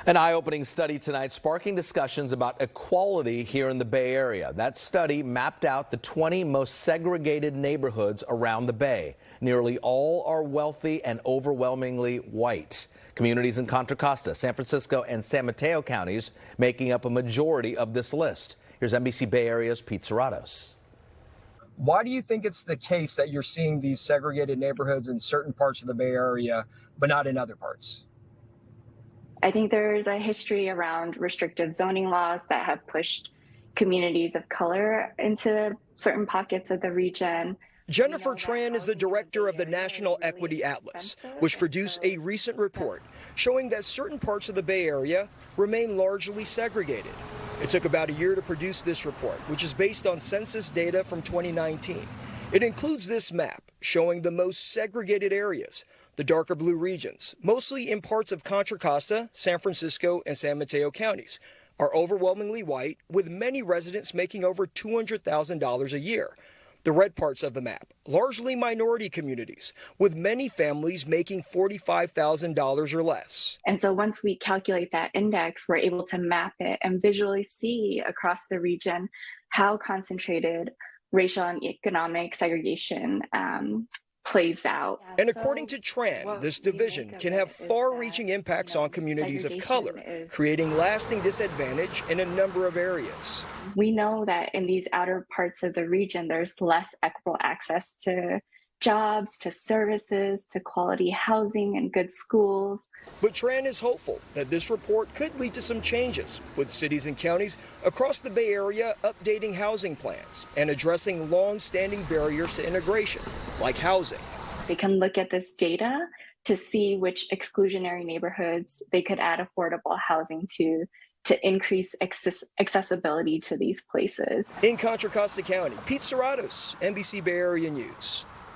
An eye-opening study tonight sparking discussions about equality here in the Bay Area. That study mapped out the 20 most segregated neighborhoods around the Bay. Nearly all are wealthy and overwhelmingly white. Communities in Contra Costa, San Francisco, and San Mateo counties making up a majority of this list. Here's NBC Bay Area's Pete Suratos. Why do you think it's the case that you're seeing these segregated neighborhoods in certain parts of the Bay Area, but not in other parts? I think there's a history around restrictive zoning laws that have pushed communities of color into certain pockets of the region. Jennifer Tran is the director of the National Equity Atlas, which produced a recent report showing that certain parts of the Bay Area remain largely segregated. It took about a year to produce this report, which is based on census data from 2019. It includes this map showing the most segregated areas, the darker blue regions, mostly in parts of Contra Costa, San Francisco, and San Mateo counties, are overwhelmingly white, with many residents making over $200,000 a year. The red parts of the map, largely minority communities, with many families making $45,000 or less. And so once we calculate that index, we're able to map it and visually see across the region how concentrated racial and economic segregation plays out. And according to Tran, this division can have far-reaching impacts on communities of color, creating lasting disadvantage in a number of areas. We know that in these outer parts of the region, there's less equitable access to jobs, to services, to quality housing and good schools. But Tran is hopeful that this report could lead to some changes, with cities and counties across the Bay Area updating housing plans and addressing long-standing barriers to integration, like housing. They can look at this data to see which exclusionary neighborhoods they could add affordable housing to increase accessibility to these places. In Contra Costa County, Pete Suratos, NBC Bay Area News.